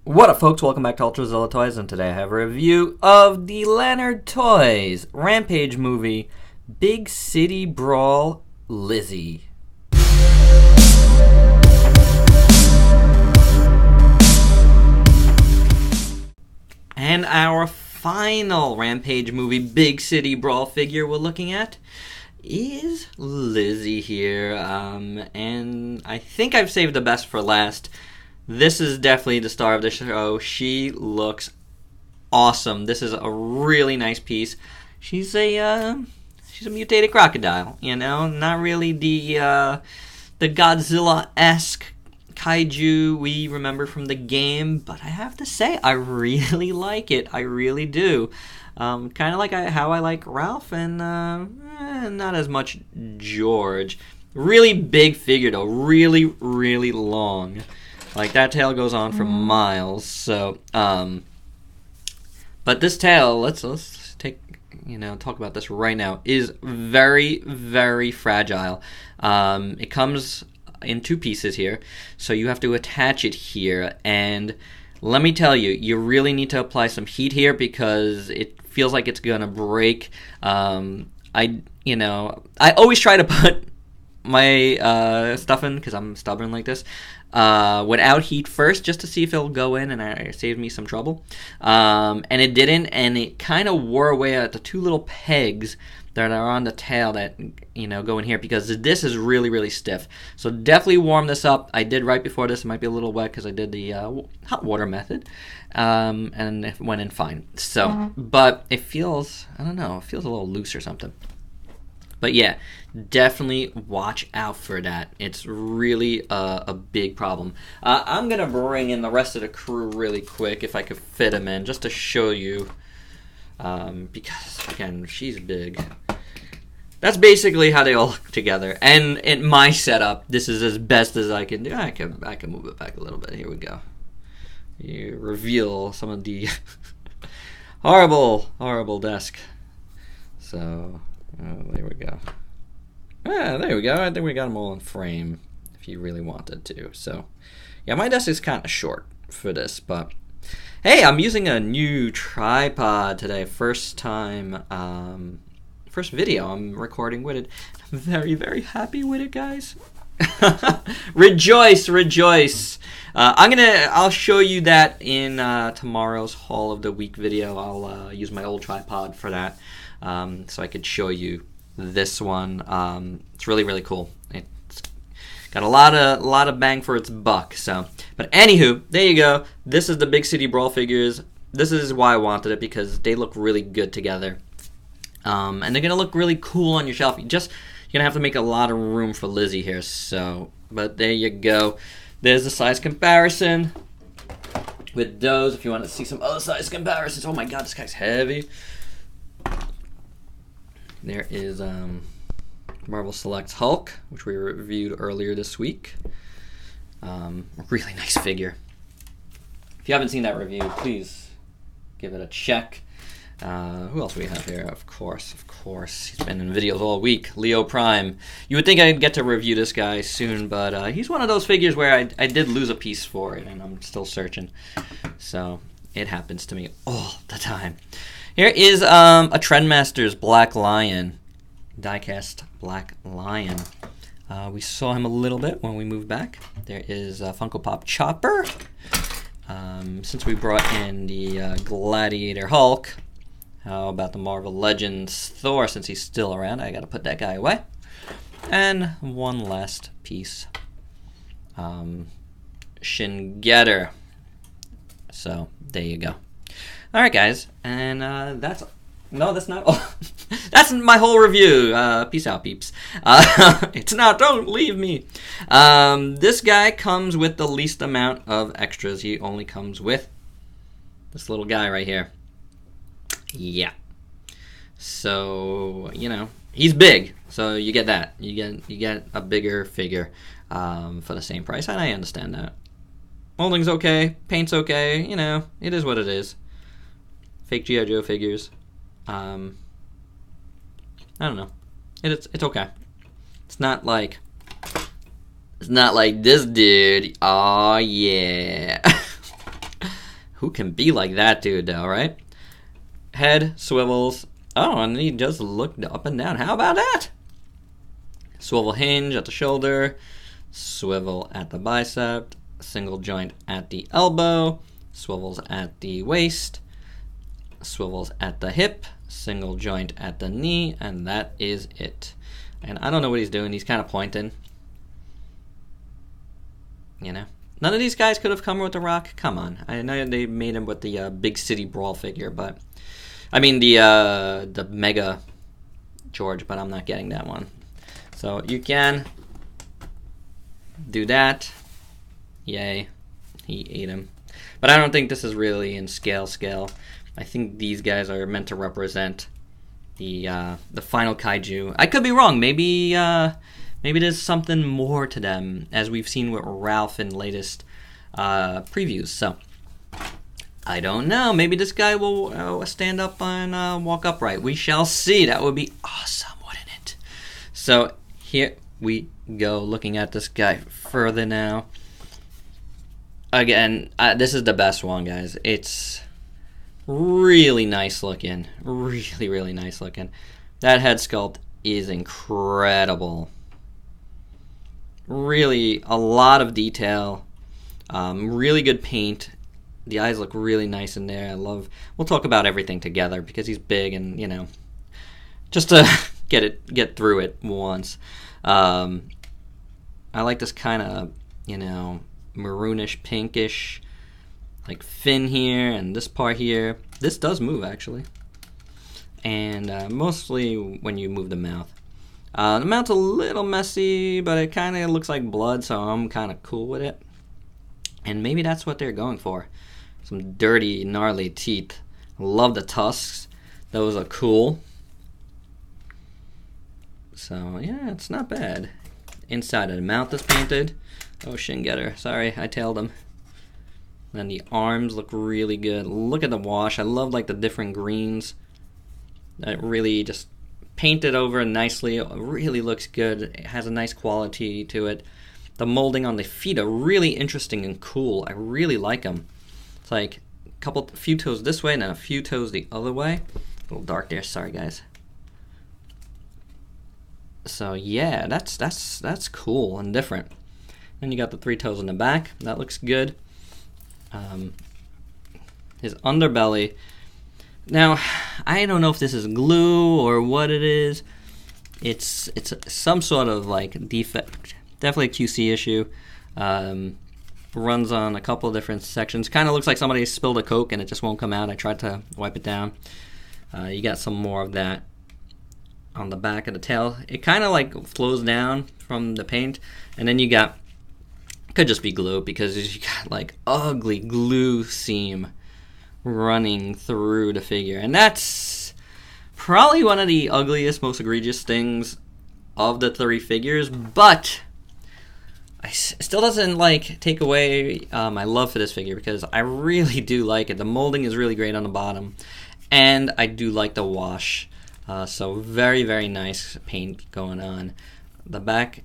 What up, folks? Welcome back to ULTRAZILLA Toys, and today I have a review of the Lanard Toys Rampage movie, Big City Brawl Lizzie. And our final Rampage movie, Big City Brawl figure we're looking at is Lizzie here, and I think I've saved the best for last. This is definitely the star of the show. She looks awesome. This is a really nice piece. She's a mutated crocodile, you know, not really the Godzilla-esque kaiju we remember from the game, but I have to say I really like it. I really do. Kind of like how I like Ralph and not as much George. Really big figure though. Really, really long. Like, that tail goes on for miles, so, but this tail, let's take, talk about this right now, is very, very fragile. It comes in two pieces here, so you have to attach it here, and let me tell you, you really need to apply some heat here because it feels like it's gonna break. I always try to put my stuff in, because I'm stubborn like this, without heat first, just to see if it'll go in, and it saved me some trouble. And it didn't, and it kind of wore away at the two little pegs that are on the tail that, go in here, because this is really, really stiff. So definitely warm this up. I did right before this. It might be a little wet because I did the hot water method, and it went in fine. So, but it feels, I don't know, it feels a little loose or something. But yeah, definitely watch out for that. It's really a big problem. I'm going to bring in the rest of the crew really quick, if I could fit them in, just to show you. Because, again, she's big. That's basically how they all look together. And in my setup, this is as best as I can do. I can move it back a little bit. Here we go. You reveal some of the horrible desk. So... there we go. There we go. I think we got them all in frame if you really wanted to. So, yeah, my desk is kind of short for this, but hey, I'm using a new tripod today. First time, first video I'm recording with it. I'm very, very happy with it, guys. Rejoice, rejoice. I'll show you that in tomorrow's Haul of the Week video. I'll use my old tripod for that. So I could show you this one. It's really, really cool. It's got a lot of bang for its buck. So, but anywho, there you go. This is the Big City Brawl figures. This is why I wanted it, because they look really good together, and they're gonna look really cool on your shelf. You're gonna have to make a lot of room for Lizzie here. So, but there you go. There's the size comparison with those. If you want to see some other size comparisons. Oh my God, this guy's heavy. There is Marvel Selects Hulk, which we reviewed earlier this week. A really nice figure. If you haven't seen that review, please give it a check. Who else do we have here? Of course. He's been in videos all week. Leo Prime. You would think I'd get to review this guy soon, but he's one of those figures where I did lose a piece for it, and I'm still searching. So it happens to me all the time. Here is a Trendmasters Black Lion, diecast Black Lion. We saw him a little bit when we moved back. There is Funko Pop Chopper. Since we brought in the Gladiator Hulk, how about the Marvel Legends Thor? Since he's still around, I got to put that guy away. And one last piece, Shin Getter. So there you go. All right, guys, and that's not all. That's my whole review. Peace out, peeps. It's not. Don't leave me. This guy comes with the least amount of extras. He only comes with this little guy right here. Yeah. So he's big. So you get that. You get a bigger figure for the same price, and I understand that. Molding's okay. Paint's okay. It is what it is. Fake G.I. Joe figures. I don't know. It's okay. It's not like this dude. Oh yeah. Who can be like that dude, though, right? Head, swivels. Oh, and he just looked up and down. How about that? Swivel hinge at the shoulder. Swivel at the bicep. Single joint at the elbow. Swivels at the waist. Swivels at the hip. Single joint at the knee. And that is it. And I don't know what he's doing. He's kind of pointing. You know? None of these guys could have come with the Rock. Come on. I know they made him with the Big City Brawl figure, but... I mean, the Mega George, but I'm not getting that one. So you can do that. Yay. He ate him. But I don't think this is really in scale. I think these guys are meant to represent the final kaiju. I could be wrong. Maybe there's something more to them, as we've seen with Ralph in latest previews. So I don't know. Maybe this guy will stand up and walk upright. We shall see. That would be awesome, wouldn't it? So here we go, looking at this guy further now. Again, this is the best one, guys. It's really nice looking. Really, really nice looking. That head sculpt is incredible. Really, a lot of detail. Really good paint. The eyes look really nice in there. We'll talk about everything together because he's big and, you know, just to get through it once. I like this kind of, you know, maroonish, pinkish, like fin here and this part here. This does move, actually. And mostly when you move the mouth. The mouth's a little messy, but it kind of looks like blood, so I'm kind of cool with it. And maybe that's what they're going for. Some dirty, gnarly teeth. Love the tusks. Those are cool. So, yeah, it's not bad. Inside of the mouth is painted. Oh, Shingetter. Sorry, I tailed him. And the arms look really good. Look at the wash. I love, like, the different greens. That really just painted over nicely. It really looks good. It has a nice quality to it. The molding on the feet are really interesting and cool. I really like them. It's like a few toes this way and then a few toes the other way. A little dark there. Sorry, guys. So yeah, that's cool and different. Then you got the 3 toes in the back. That looks good. His underbelly. Now, I don't know if this is glue or what it is. It's some sort of like defect. Definitely a QC issue. Runs on a couple of different sections. Kind of looks like somebody spilled a Coke and it just won't come out. I tried to wipe it down. You got some more of that on the back of the tail. It kind of like flows down from the paint. And then you got, could just be glue because you got like ugly glue seam running through the figure. And that's probably one of the ugliest, most egregious things of the 3 figures. But it still doesn't like take away my love for this figure because I really do like it. The molding is really great on the bottom, and I do like the wash. So very, very nice paint going on. The back,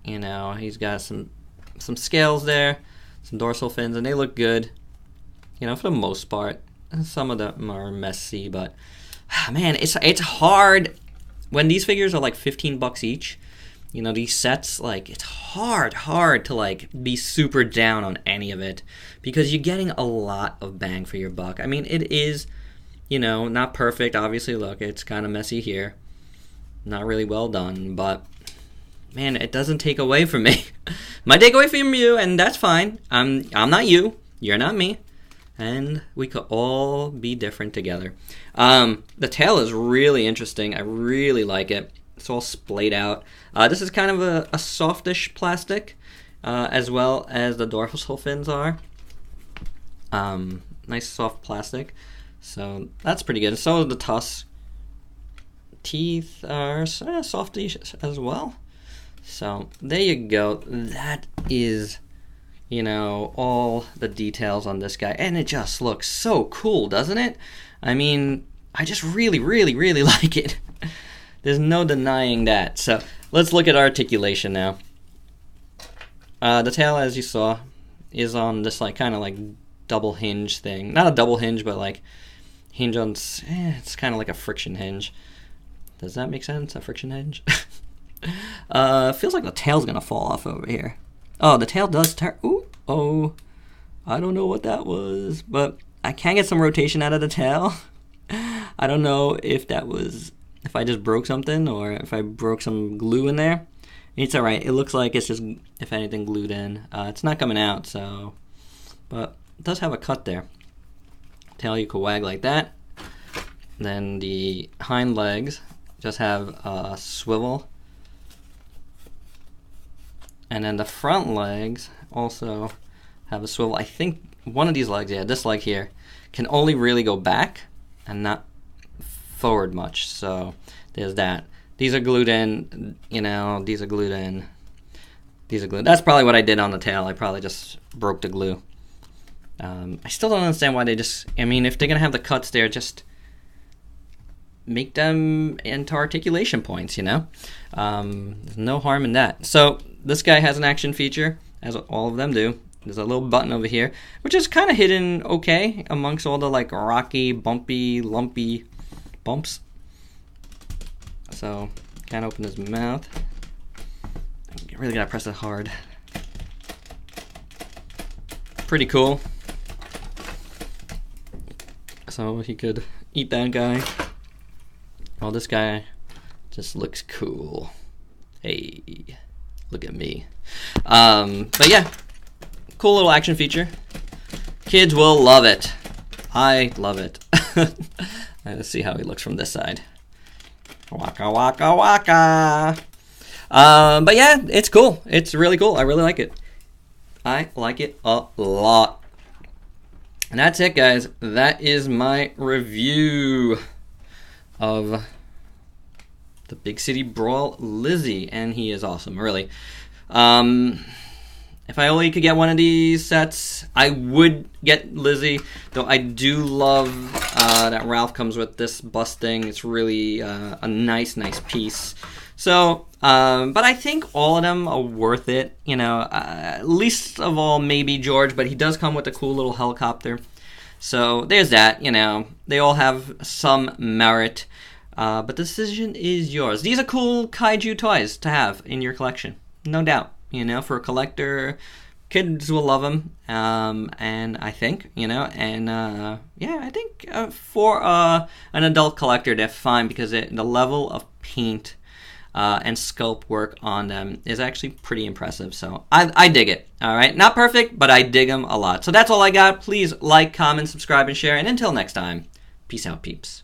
you know, he's got some scales there, some dorsal fins, and they look good. You know, for the most part. Some of them are messy, but man, it's hard when these figures are like $15 each. You know, these sets, like, it's hard to, like, be super down on any of it because you're getting a lot of bang for your buck. I mean, it is, you know, not perfect. Obviously, look, it's kind of messy here. Not really well done, but, man, it doesn't take away from me. Might take away from you, and that's fine. I'm not you. You're not me. And we could all be different together. The tail is really interesting. I really like it. It's all splayed out. This is kind of a softish plastic, as well as the dorsal fins are. Nice soft plastic. So that's pretty good. So are the tusks. Teeth are softish as well. So there you go. That is, you know, all the details on this guy. And it just looks so cool, doesn't it? I mean, I just really, really, really like it. There's no denying that. So let's look at articulation now. The tail, as you saw, is on this like kind of like double hinge thing. Not a double hinge, but like hinge on, it's kind of like a friction hinge. Does that make sense? A friction hinge? Feels like the tail's gonna fall off over here. Oh, the tail does turn. Ooh, oh, I don't know what that was, but I can get some rotation out of the tail. I don't know if that was, if I just broke something or if I broke some glue in there. It's alright. It looks like it's just, if anything, glued in. It's not coming out, so, but it does have a cut there. Tail you can wag like that. Then the hind legs just have a swivel. And then the front legs also have a swivel. I think one of these legs, yeah, this leg here, can only really go back and not forward much. So there's that. These are glued in, you know, these are glued in. These are glued. That's probably what I did on the tail. I probably just broke the glue. I still don't understand why they just, I mean, if they're going to have the cuts there, just make them into articulation points, you know? There's no harm in that. So this guy has an action feature, as all of them do. There's a little button over here, which is kind of hidden okay amongst all the like rocky, bumpy, lumpy bumps. So, can't open his mouth. You really gotta press it hard. Pretty cool. So he could eat that guy. Well, this guy just looks cool. Hey, look at me. But yeah, cool little action feature. Kids will love it. I love it. Let's see how he looks from this side. Waka waka waka. But yeah, it's cool. It's really cool. I really like it. I like it a lot. And that's it, guys. That is my review of the Big City Brawl Lizzie, and he is awesome, really. If I only could get one of these sets, I would get Lizzie, though I do love that Ralph comes with this bust thing. It's really a nice piece. So, but I think all of them are worth it, you know, least of all maybe George, but he does come with a cool little helicopter. So there's that, you know, they all have some merit, but the decision is yours. These are cool kaiju toys to have in your collection, no doubt, you know, for a collector. Kids will love them, and I think, you know, and yeah, I think for an adult collector, they're fine because the level of paint and sculpt work on them is actually pretty impressive. So I dig it. All right, not perfect, but I dig them a lot. So that's all I got. Please like, comment, subscribe, and share. And until next time, peace out, peeps.